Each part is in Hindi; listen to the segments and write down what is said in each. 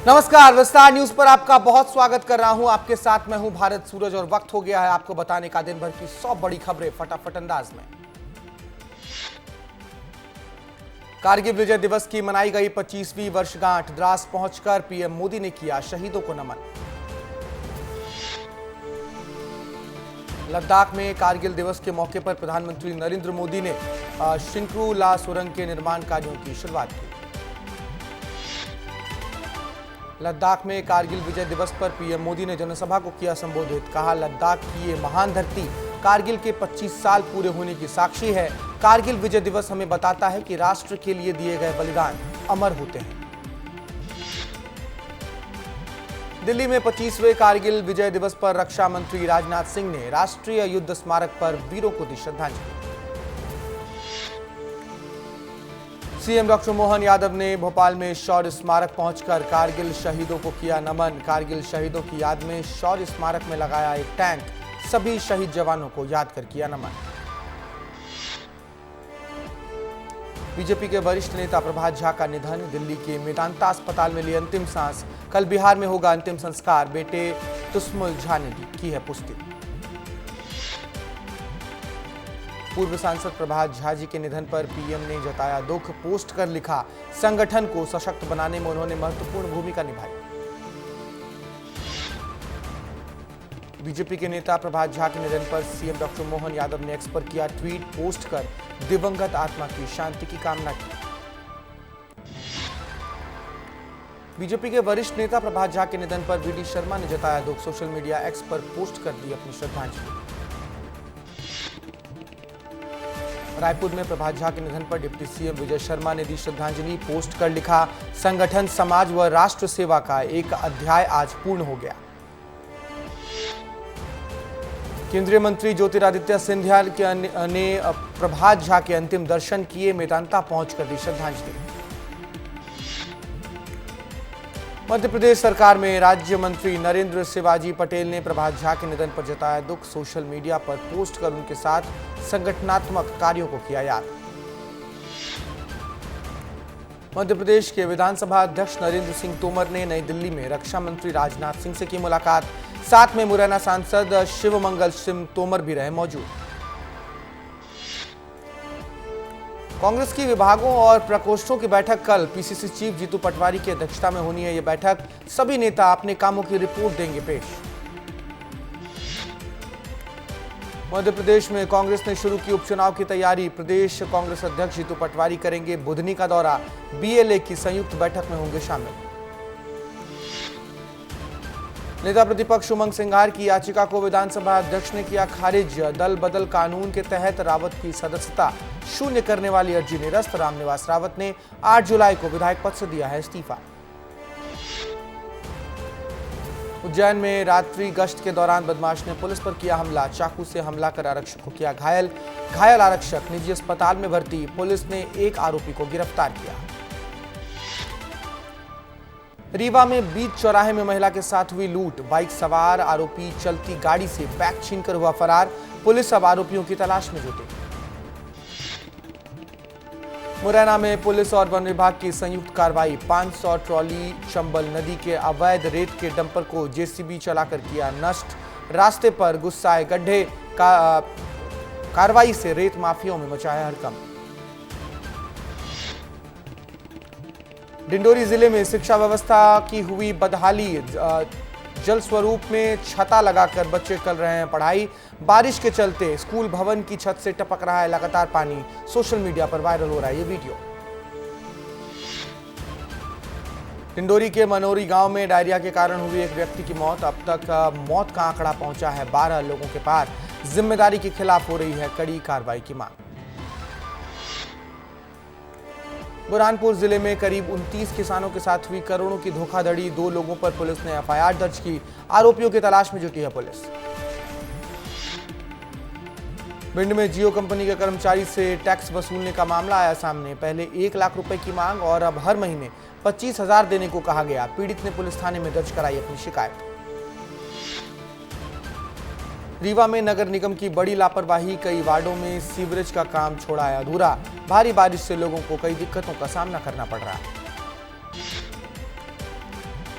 नमस्कार, विस्तार न्यूज पर आपका बहुत स्वागत कर रहा हूं। आपके साथ मैं हूं भारत सूरज और वक्त हो गया है आपको बताने का दिन भर की 100 बड़ी खबरें फटाफट अंदाज में। कारगिल विजय दिवस की मनाई गई 25वीं वर्षगांठ। द्रास पहुंचकर पीएम मोदी ने किया शहीदों को नमन। लद्दाख में कारगिल दिवस के मौके पर प्रधानमंत्री नरेंद्र मोदी ने शिंकरू ला सुरंग के निर्माण कार्यों की शुरुआत की। लद्दाख में कारगिल विजय दिवस पर पीएम मोदी ने जनसभा को किया संबोधित। कहा, लद्दाख की ये महान धरती कारगिल के 25 साल पूरे होने की साक्षी है। कारगिल विजय दिवस हमें बताता है कि राष्ट्र के लिए दिए गए बलिदान अमर होते हैं। दिल्ली में 25वें कारगिल विजय दिवस पर रक्षा मंत्री राजनाथ सिंह ने राष्ट्रीय युद्ध स्मारक पर वीरों को दी श्रद्धांजलि। सीएम डॉक्टर मोहन यादव ने भोपाल में शौर्य स्मारक पहुंचकर कारगिल शहीदों को किया नमन। कारगिल शहीदों की याद में शौर्य स्मारक में लगाया एक टैंक। सभी शहीद जवानों को याद कर किया नमन। बीजेपी के वरिष्ठ नेता प्रभात झा का निधन। दिल्ली के मेदांता अस्पताल में ली अंतिम सांस। कल बिहार में होगा अंतिम संस्कार। बेटे तुस्मुल झा ने की है पुष्टि। पूर्व सांसद प्रभात झा जी के निधन पर पीएम ने जताया दुख। पोस्ट कर लिखा, संगठन को सशक्त बनाने में उन्होंने महत्वपूर्ण भूमिका निभाई। बीजेपी के नेता प्रभात झा के निधन पर सीएम डॉक्टर मोहन यादव ने एक्स पर किया ट्वीट। पोस्ट कर दिवंगत आत्मा की शांति की कामना की। बीजेपी के वरिष्ठ नेता प्रभात झा के निधन पर वीडी शर्मा ने जताया दुख। सोशल मीडिया एक्स पर पोस्ट कर दी अपनी श्रद्धांजलि। रायपुर में प्रभात झा के निधन पर डिप्टी सीएम विजय शर्मा ने दी श्रद्धांजलि। पोस्ट कर लिखा, संगठन, समाज व राष्ट्र सेवा का एक अध्याय आज पूर्ण हो गया। केंद्रीय मंत्री ज्योतिरादित्य सिंधिया ने प्रभात झा के अंतिम दर्शन किए। मेदांता पहुंचकर दी श्रद्धांजलि। मध्य प्रदेश सरकार में राज्य मंत्री नरेंद्र शिवाजी पटेल ने प्रभात झा के निधन पर जताया दुख। सोशल मीडिया पर पोस्ट कर उनके साथ संगठनात्मक कार्यों को किया याद। मध्य प्रदेश के विधानसभा अध्यक्ष नरेंद्र सिंह तोमर ने नई दिल्ली में रक्षा मंत्री राजनाथ सिंह से की मुलाकात। साथ में मुरैना सांसद शिवमंगल सिंह तोमर भी रहे मौजूद। कांग्रेस की विभागों और प्रकोष्ठों की बैठक कल पीसीसी चीफ जीतू पटवारी की अध्यक्षता में होनी है। यह बैठक सभी नेता अपने कामों की रिपोर्ट देंगे पेश। मध्य प्रदेश में कांग्रेस ने शुरू की उपचुनाव की तैयारी। प्रदेश कांग्रेस अध्यक्ष जीतू पटवारी करेंगे बुधनी का दौरा। बीएलए की संयुक्त बैठक में होंगे शामिल। नेता प्रतिपक्ष उमंग सिंघार की याचिका को विधानसभा अध्यक्ष ने किया खारिज। दल बदल कानून के तहत रावत की सदस्यता शून्य करने वाली अर्जी निरस्त। रामनिवास रावत ने 8 जुलाई को विधायक पद से दिया है इस्तीफा। उज्जैन में रात्रि गश्त के दौरान बदमाश ने पुलिस पर किया हमला। चाकू से हमला कर आरक्षक को किया घायल। घायल आरक्षक निजी अस्पताल में भर्ती। पुलिस ने एक आरोपी को गिरफ्तार किया। रीवा में बीच चौराहे में महिला के साथ हुई लूट। बाइक सवार आरोपी चलती गाड़ी से बैग छीनकर हुआ फरार। पुलिस अब आरोपियों की तलाश में जुटी। मुरैना में पुलिस और वन विभाग की संयुक्त कार्रवाई। 500 ट्रॉली चंबल नदी के अवैध रेत के डंपर को जेसीबी चलाकर किया नष्ट। रास्ते पर गुस्साए गड्ढे का कार्रवाई से रेत माफियाओं में मचाया हड़कंप। डिंडोरी जिले में शिक्षा व्यवस्था की हुई बदहाली। जल स्वरूप में छता लगाकर बच्चे कर रहे हैं पढ़ाई। बारिश के चलते स्कूल भवन की छत से टपक रहा है लगातार पानी। सोशल मीडिया पर वायरल हो रहा है ये वीडियो। डिंडोरी के मनोरी गांव में डायरिया के कारण हुई एक व्यक्ति की मौत। अब तक मौत का आंकड़ा पहुंचा है 12 लोगों के पार। जिम्मेदारी के खिलाफ हो रही है कड़ी कार्रवाई की मांग। बुरहानपुर जिले में करीब 29 किसानों के साथ हुई करोड़ों की धोखाधड़ी। 2 लोगों पर पुलिस ने एफआईआर दर्ज की। आरोपियों की तलाश में जुटी है पुलिस। भिंड में जियो कंपनी के कर्मचारी से टैक्स वसूलने का मामला आया सामने। पहले 1 लाख रुपए की मांग और अब हर महीने 25,000 देने को कहा गया। पीड़ित ने पुलिस थाने में दर्ज कराई अपनी शिकायत। रीवा में नगर निगम की बड़ी लापरवाही। कई वार्डों में सीवरेज का काम छोड़ा है अधूरा। भारी बारिश से लोगों को कई दिक्कतों का सामना करना पड़ रहा है।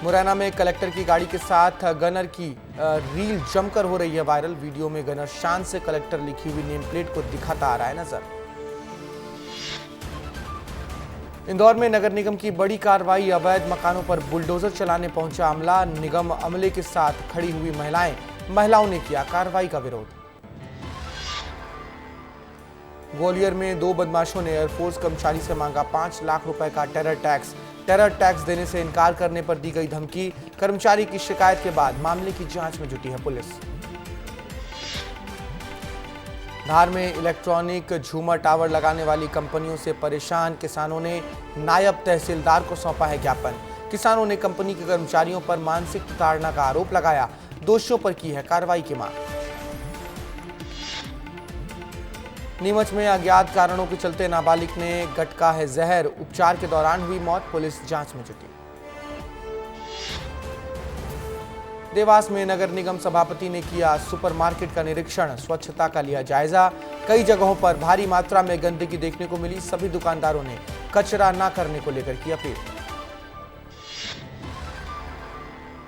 मुरैना में कलेक्टर की गाड़ी के साथ गनर की रील जमकर हो रही है वायरल। वीडियो में गनर शान से कलेक्टर लिखी हुई नेम प्लेट को दिखाता आ रहा है नजर। इंदौर में नगर निगम की बड़ी कार्रवाई। अवैध मकानों पर बुलडोजर चलाने पहुंचा अमला। निगम अमले के साथ खड़ी हुई महिलाओं ने किया कार्रवाई का विरोध। ग्वालियर में 2 बदमाशों ने एयरफोर्स कर्मचारी से मांगा 5 लाख रुपए का टेरर टैक्स देने से इनकार करने पर दी गई धमकी। कर्मचारी की शिकायत के बाद मामले की जांच में जुटी है पुलिस। धार में इलेक्ट्रॉनिक झूमर टावर लगाने वाली कंपनियों से परेशान किसानों ने नायब तहसीलदार को सौंपा है ज्ञापन। किसानों ने कंपनी के कर्मचारियों पर मानसिक प्रताड़ना का आरोप लगाया। दोषियों पर की है कार्रवाई की मांग। नीमच में अज्ञात कारणों के चलते नाबालिग ने गटका है जहर। उपचार के दौरान हुई मौत। पुलिस जांच में जुटी। देवास में नगर निगम सभापति ने किया सुपरमार्केट का निरीक्षण। स्वच्छता का लिया जायजा। कई जगहों पर भारी मात्रा में गंदगी देखने को मिली। सभी दुकानदारों ने कचरा न करने को लेकर की अपील।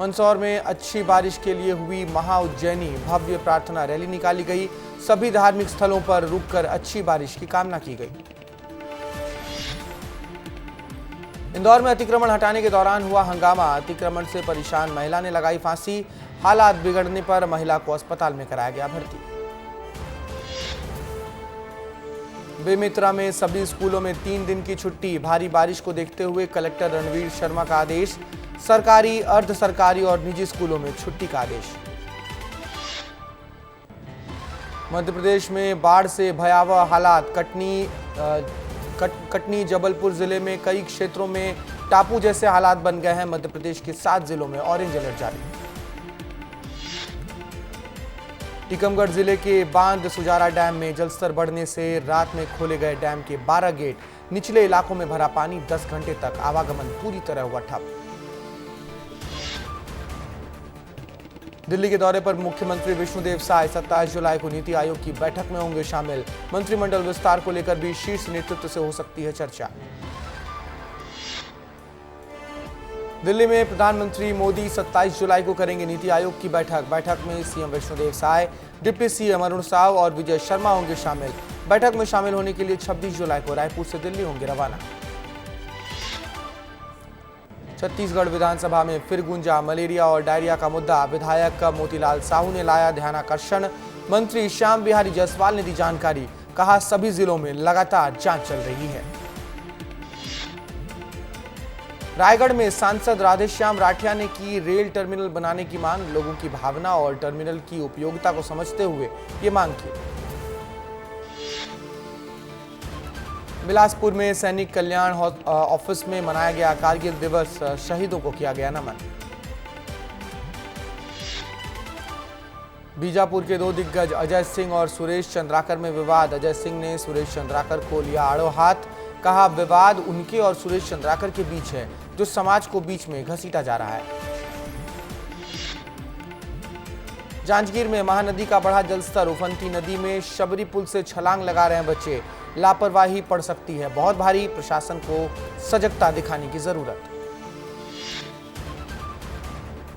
मंदसौर में अच्छी बारिश के लिए हुई महाउज्जैनी भव्य प्रार्थना रैली निकाली गई। सभी धार्मिक स्थलों पर रुककर अच्छी बारिश की कामना की गई। इंदौर में अतिक्रमण हटाने के दौरान हुआ हंगामा। अतिक्रमण से परेशान महिला ने लगाई फांसी। हालात बिगड़ने पर महिला को अस्पताल में कराया गया भर्ती। बेमेतरा में सभी स्कूलों में 3 दिन की छुट्टी। भारी बारिश को देखते हुए कलेक्टर रणवीर शर्मा का आदेश। सरकारी, अर्ध सरकारी और निजी स्कूलों में छुट्टी का आदेश। मध्य प्रदेश में बाढ़ से भयावह हालात। कटनी जबलपुर जिले में कई क्षेत्रों में टापू जैसे हालात बन गए हैं। मध्य प्रदेश के 7 जिलों में ऑरेंज अलर्ट जारी। टीकमगढ़ जिले के बांध सुजारा डैम में जलस्तर बढ़ने से रात में खोले गए डैम के 12 गेट। निचले इलाकों में भरा पानी। 10 घंटे तक आवागमन पूरी तरह हुआ ठप। दिल्ली के दौरे पर मुख्यमंत्री विष्णुदेव साय 27 जुलाई को नीति आयोग की बैठक में होंगे शामिल। मंत्रिमंडल विस्तार को लेकर भी शीर्ष नेतृत्व से हो सकती है चर्चा। दिल्ली में प्रधानमंत्री मोदी 27 जुलाई को करेंगे नीति आयोग की बैठक में CM Vishnudeo Sai, deputy CM Arun Sao और विजय शर्मा होंगे शामिल। बैठक में शामिल होने के लिए 26 जुलाई को रायपुर से दिल्ली होंगे रवाना। छत्तीसगढ़ विधानसभा में फिर गूंजा मलेरिया और डायरिया का मुद्दा। विधायक मोतीलाल साहू ने लाया ध्यानाकर्षण। मंत्री श्याम बिहारी जायसवाल ने दी जानकारी। कहा सभी जिलों में लगातार जांच चल रही है। रायगढ़ में सांसद राधेश्याम राठिया ने की रेल टर्मिनल बनाने की मांग। लोगों की भावना और टर्मिनल की उपयोगिता को समझते हुए ये मांग की। बिलासपुर में सैनिक कल्याण ऑफिस में मनाया गया कारगिल दिवस। शहीदों को किया गया नमन। बीजापुर के 2 दिग्गज अजय सिंह और सुरेश चंद्राकर में विवाद। अजय सिंह ने सुरेश चंद्राकर को लिया आड़ो हाथ। कहा विवाद उनके और सुरेश चंद्राकर के बीच है, जो समाज को बीच में घसीटा जा रहा है। जांजगीर में महानदी का बढ़ा जलस्तर। उफनती नदी में शबरी पुल से छलांग लगा रहे हैं बच्चे। लापरवाही पड़ सकती है बहुत भारी। प्रशासन को सजगता दिखाने की जरूरत।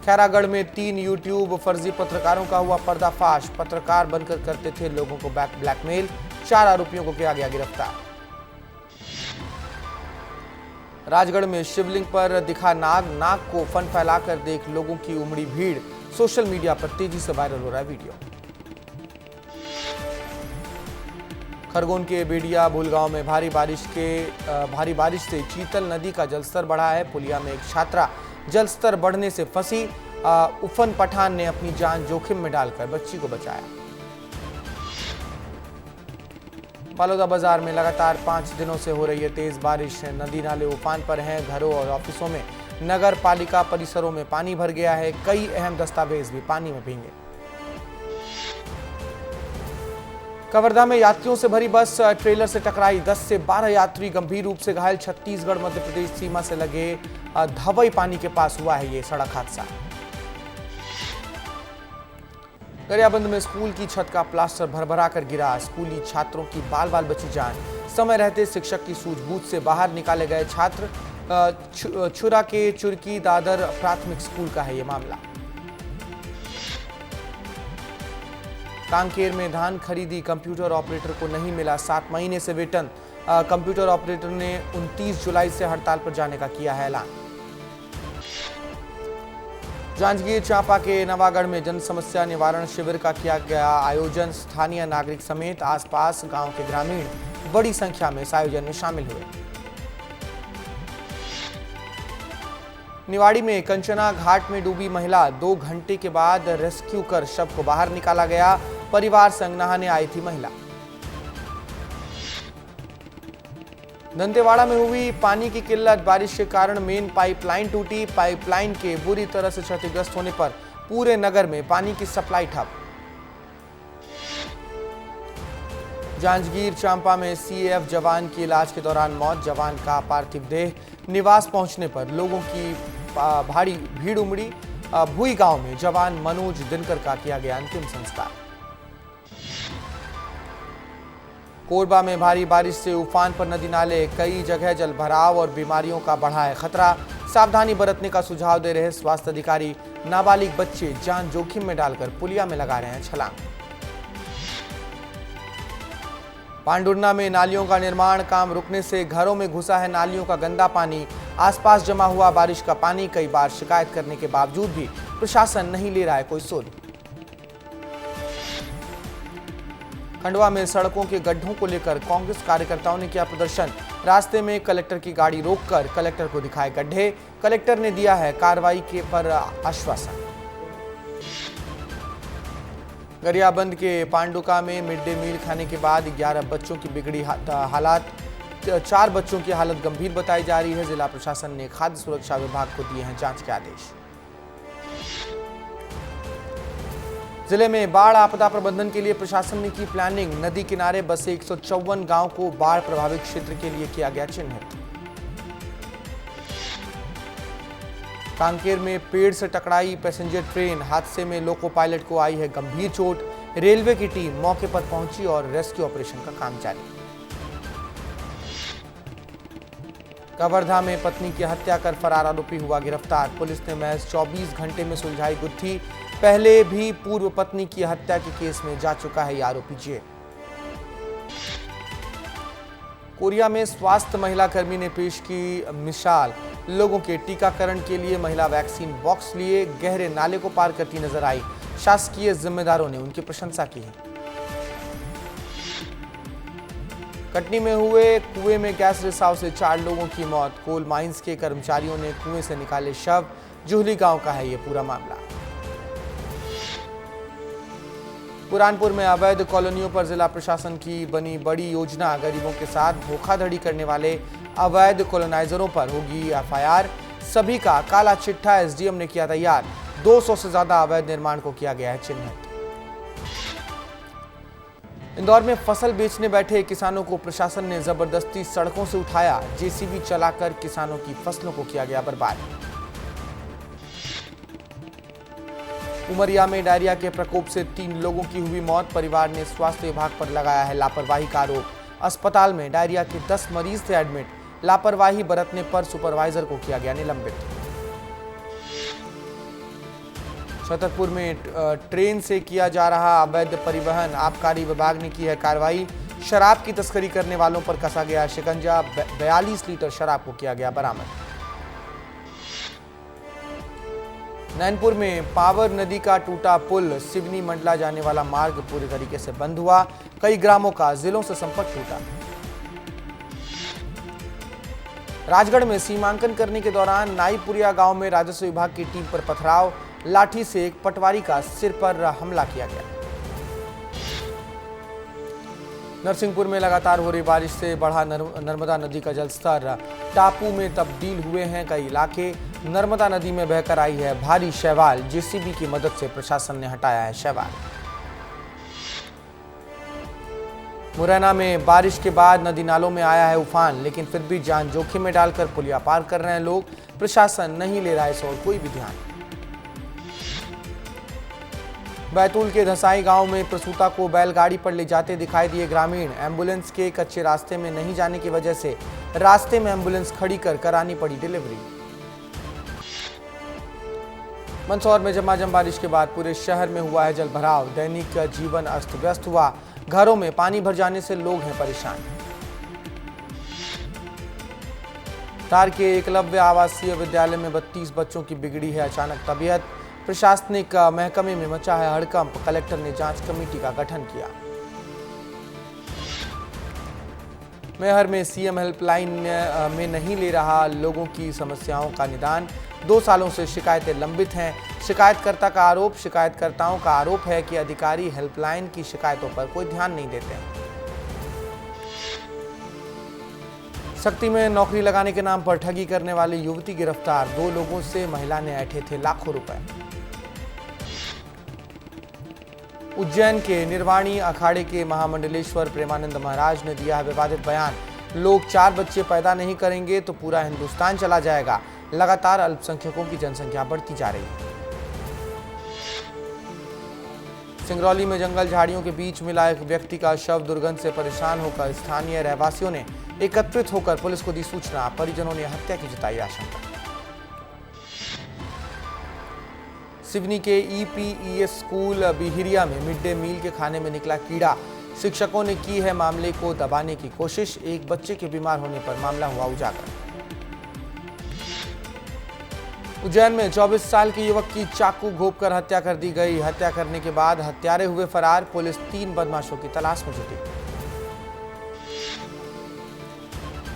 खैरागढ़ में 3 यूट्यूब फर्जी पत्रकारों का हुआ पर्दाफाश। पत्रकार बनकर करते थे लोगों को ब्लैकमेल। 4 आरोपियों को किया गया गिरफ्तार। राजगढ़ में शिवलिंग पर दिखा नाग को फन फैलाकर देख लोगों की उमड़ी भीड़। सोशल मीडिया पर तेजी से वायरल हो रहा है वीडियो। खरगोन के बेडिया भूलगांव में भारी बारिश से चीतल नदी का जलस्तर बढ़ा है। पुलिया में एक छात्रा जलस्तर बढ़ने से फंसी। उफन पठान ने अपनी जान जोखिम में डालकर बच्ची को बचाया। बालोदा बाजार में लगातार 5 दिनों से हो रही है तेज बारिश। नदी नाले उफान पर हैं। घरों और ऑफिसों में, नगर पालिका परिसरों में पानी भर गया है। कई अहम दस्तावेज भी पानी में भीगे। कवर्धा में यात्रियों से भरी बस ट्रेलर से टकराई। 10 से 12 यात्री गंभीर रूप से घायल। छत्तीसगढ़ मध्य प्रदेश सीमा से लगे धवई पानी के पास हुआ है ये सड़क हादसा। गरियाबंद में स्कूल की छत का प्लास्टर भरभरा कर गिरा। स्कूली छात्रों की बाल बाल बची जान। समय रहते शिक्षक की सूझबूझ से बाहर निकाले गए छात्र। छुरा के चुरकी दादर प्राथमिक स्कूल का है ये मामला। कांकेर में धान खरीदी कंप्यूटर ऑपरेटर को नहीं मिला 7 महीने से वेतन। कंप्यूटर ऑपरेटर ने 29 जुलाई से हड़ताल पर जाने का किया है ऐलान। जांजगीर चांपा के नवागढ़ में जन समस्या निवारण शिविर का किया गया आयोजन। स्थानीय नागरिक समेत आसपास गांव के ग्रामीण बड़ी संख्या में इस आयोजन में शामिल हुए। निवाड़ी में कंचना घाट में डूबी महिला, 2 घंटे के बाद रेस्क्यू कर शव को बाहर निकाला गया। परिवार संग नहाने आई थी महिला। दंतेवाड़ा में हुई पानी की किल्लत, बारिश के कारण मेन पाइपलाइन टूटी। पाइपलाइन के बुरी तरह से क्षतिग्रस्त होने पर पूरे नगर में पानी की सप्लाई ठप। जांजगीर चांपा में सीएएफ जवान की इलाज के दौरान मौत। जवान का पार्थिव देह निवास पहुंचने पर लोगों की भारी भीड़ उमड़ी। भुई गांव में जवान मनोज दिनकर का किया गया अंतिम संस्कार। कोरबा में भारी बारिश से उफान पर नदी नाले, कई जगह जल भराव और बीमारियों का बढ़ा है खतरा। सावधानी बरतने का सुझाव दे रहे स्वास्थ्य अधिकारी। नाबालिग बच्चे जान जोखिम में डालकर पुलिया में लगा रहे हैं छलांग। पांडुरना में नालियों का निर्माण काम रुकने से घरों में घुसा है नालियों का गंदा पानी। आसपास जमा हुआ बारिश का पानी। कई बार शिकायत करने के बावजूद भी प्रशासन नहीं ले रहा है कोई सुध। खंडवा में सड़कों के गड्ढों को लेकर कांग्रेस कार्यकर्ताओं ने किया प्रदर्शन। रास्ते में कलेक्टर की गाड़ी रोककर कलेक्टर को दिखाए गड्ढे। कलेक्टर ने दिया है कार्रवाई के पर आश्वासन। गरियाबंद के पांडुका में मिड डे मील खाने के बाद 11 बच्चों की बिगड़ी हालात। 4 बच्चों की हालत गंभीर बताई जा रही है। जिला प्रशासन ने खाद्य सुरक्षा विभाग को दिए हैं जांच के आदेश। जिले में बाढ़ आपदा प्रबंधन के लिए प्रशासन ने की प्लानिंग। नदी किनारे बसे 154 गांव को बाढ़ प्रभावित क्षेत्र के लिए किया गया चिन्हित। कांकेर में पेड़ से टकराई पैसेंजर ट्रेन। हादसे में लोको पायलट को आई है गंभीर चोट। रेलवे की टीम मौके पर पहुंची और रेस्क्यू ऑपरेशन का काम जारी। कवर्धा में पत्नी की हत्या कर फरार आरोपी हुआ गिरफ्तार। पुलिस ने महज 24 घंटे में सुलझाई गुत्थी। पहले भी पूर्व पत्नी की हत्या के केस में जा चुका है ये आरोपी जेल। कोरिया में स्वास्थ्य महिला कर्मी ने पेश की मिसाल। लोगों के टीकाकरण के लिए महिला वैक्सीन बॉक्स लिए गहरे नाले को पार करती नजर आई। शासकीय जिम्मेदारों ने उनकी प्रशंसा की है। कटनी में हुए कुएं में गैस रिसाव से 4 लोगों की मौत। कोल माइंस के कर्मचारियों ने कुएं से निकाले शव। जुहली गांव का है ये पूरा मामला। पुरानपुर में अवैध कॉलोनियों पर जिला प्रशासन की बनी बड़ी योजना। गरीबों के साथ धोखाधड़ी करने वाले अवैध कॉलोनाइजरों पर होगी एफआईआर। सभी का काला चिट्ठा एसडीएम ने किया तैयार। 200 से ज्यादा अवैध निर्माण को किया गया है चिन्हित। इंदौर में फसल बेचने बैठे किसानों को प्रशासन ने जबरदस्ती सड़कों से उठाया। जेसीबी चलाकर किसानों की फसलों को किया गया बर्बाद। उमरिया में डायरिया के प्रकोप से 3 लोगों की हुई मौत। परिवार ने स्वास्थ्य विभाग पर लगाया है लापरवाही का आरोप। अस्पताल में डायरिया के 10 मरीज थे एडमिट। लापरवाही बरतने पर सुपरवाइजर को किया गया निलंबित। छतरपुर में ट्रेन से किया जा रहा अवैध परिवहन। आबकारी विभाग ने की है कार्रवाई। शराब की तस्करी करने वालों पर कसा गया शिकंजा। 42 लीटर शराब को किया गया बरामद। नैनपुर में पावर नदी का टूटा पुल। सिवनी मंडला जाने वाला मार्ग पूरी तरीके से बंद हुआ। कई ग्रामों का जिलों से संपर्क टूटा। राजगढ़ में सीमांकन करने के दौरान नाईपुरिया गांव में राजस्व विभाग की टीम पर पथराव। लाठी से एक पटवारी का सिर पर हमला किया गया। नरसिंहपुर में लगातार हो रही बारिश से बढ़ा नर्मदा नदी का जलस्तर। टापू में तब्दील हुए हैं कई इलाके। नर्मदा नदी में बहकर आई है भारी शैवाल। जेसीबी की मदद से प्रशासन ने हटाया है शैवाल। मुरैना में बारिश के बाद नदी नालों में आया है उफान, लेकिन फिर भी जान जोखिम में डालकर पुलिया पार कर रहे हैं लोग। प्रशासन नहीं ले रहा है इस और कोई भी ध्यान। बैतूल के धसाई गांव में प्रसूता को बैलगाड़ी पर ले जाते दिखाई दिए ग्रामीण। एम्बुलेंस के कच्चे रास्ते में नहीं जाने की वजह से रास्ते में एम्बुलेंस खड़ी कर करानी पड़ी डिलीवरी। मंदसौर में झमाझम बारिश के बाद पूरे शहर में हुआ है जलभराव। दैनिक जीवन अस्त व्यस्त हुआ। घरों में पानी भर जाने से लोग हैं परेशान। तार के एकलव्य आवासीय विद्यालय में 32 बच्चों की बिगड़ी है अचानक तबीयत। प्रशासनिक महकमे में मचा है हड़कंप। कलेक्टर ने जांच कमेटी का गठन किया। मैहर में सीएम हेल्पलाइन में नहीं ले रहा लोगों की समस्याओं का निदान। 2 सालों से शिकायतें लंबित हैं। शिकायतकर्ताओं का आरोप है कि अधिकारी हेल्पलाइन की शिकायतों पर कोई ध्यान नहीं देते हैं। शक्ति में नौकरी लगाने के नाम पर ठगी करने वाली युवती गिरफ्तार। 2 लोगों से महिला ने ऐंठे थे लाखों रुपए। उज्जैन के निर्वाणी अखाड़े के महामंडलेश्वर प्रेमानंद महाराज ने दिया है विवादित बयान। लोग 4 बच्चे पैदा नहीं करेंगे तो पूरा हिंदुस्तान चला जाएगा। लगातार अल्पसंख्यकों की जनसंख्या बढ़ती जा रही है। सिंगरौली में जंगल झाड़ियों के बीच मिला एक व्यक्ति का शव। दुर्गंध से परेशान होकर स्थानीय रहवासियों ने एकत्रित होकर पुलिस को दी सूचना। परिजनों ने हत्या की जताई आशंका। सिवनी के ईपीईएस स्कूल बिहिरिया में मिड डे मील के खाने में निकला कीड़ा। शिक्षकों ने की है मामले को दबाने की कोशिश। एक बच्चे के बीमार होने पर मामला हुआ उजागर। उज्जैन में 24 साल के युवक की चाकू घोंपकर हत्या कर दी गई। हत्या करने के बाद हत्यारे हुए फरार। पुलिस 3 बदमाशों की तलाश में जुटी।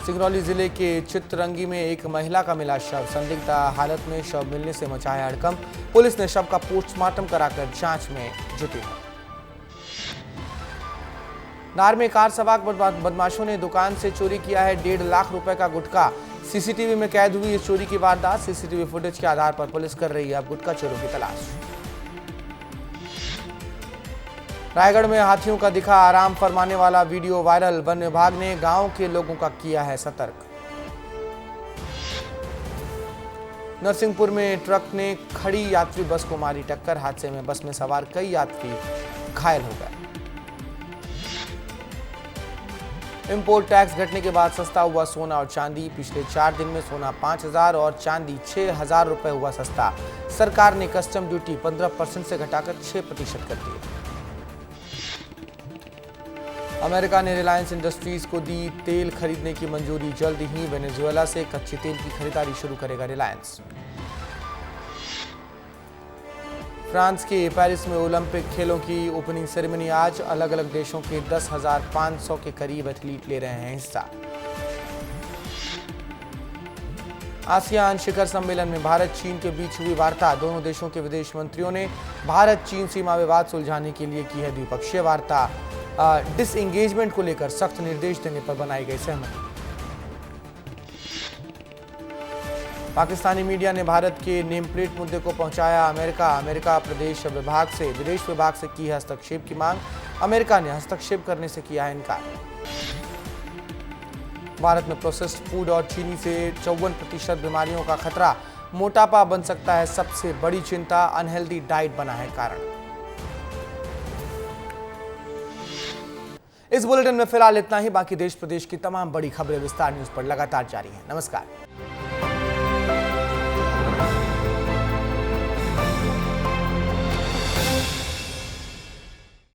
सिंगरौली जिले के चितरंगी में एक महिला का मिला शव। संदिग्ध हालत में शव मिलने से मचा है हड़कंप। पुलिस ने शव का पोस्टमार्टम कराकर जांच में जुटी है। नार में कार सवार बदमाशों ने दुकान से चोरी किया है 1.5 लाख रुपए का गुटखा। सीसीटीवी में कैद हुई इस चोरी की वारदात। सीसीटीवी फुटेज के आधार पर पुलिस कर रही है अब गुटखा चोरों की तलाश। रायगढ़ में हाथियों का दिखा आराम फरमाने वाला वीडियो वायरल। वन विभाग ने गांव के लोगों का किया है सतर्क। नरसिंहपुर में ट्रक ने खड़ी यात्री बस को मारी टक्कर। हादसे में बस में सवार कई यात्री घायल हो गए। इंपोर्ट टैक्स घटने के बाद सस्ता हुआ सोना और चांदी। पिछले 4 दिन में सोना 5,000 और चांदी 6,000 रुपए हुआ सस्ता। सरकार ने कस्टम ड्यूटी 15% से घटाकर 6% कर दी। अमेरिका ने रिलायंस इंडस्ट्रीज को दी तेल खरीदने की मंजूरी। जल्द ही वेनेजुएला से कच्चे तेल की खरीदारी शुरू करेगा रिलायंस। फ्रांस के पेरिस में ओलंपिक खेलों की ओपनिंग सेरेमनी आज। अलग अलग देशों के 10,500 के करीब एथलीट ले रहे हैं हिस्सा। आसियान शिखर सम्मेलन में भारत चीन के बीच हुई वार्ता। दोनों देशों के विदेश मंत्रियों ने भारत चीन सीमा विवाद सुलझाने के लिए की है द्विपक्षीय वार्ता। डिसएंगेजमेंट को लेकर सख्त निर्देश देने पर बनाई गई सहमति। पाकिस्तानी मीडिया ने भारत के नेम प्लेट मुद्दे को पहुंचाया अमेरिका विदेश विभाग से की हस्तक्षेप की मांग। अमेरिका ने हस्तक्षेप करने से किया है इनकार। भारत में प्रोसेस्ड फूड और चीनी से 54% बीमारियों का खतरा। मोटापा बन सकता है सबसे बड़ी चिंता। अनहेल्दी डाइट बना है कारण। इस बुलेटिन में फिलहाल इतना ही। बाकी देश प्रदेश की तमाम बड़ी खबरें विस्तार न्यूज पर लगातार जारी हैं। नमस्कार।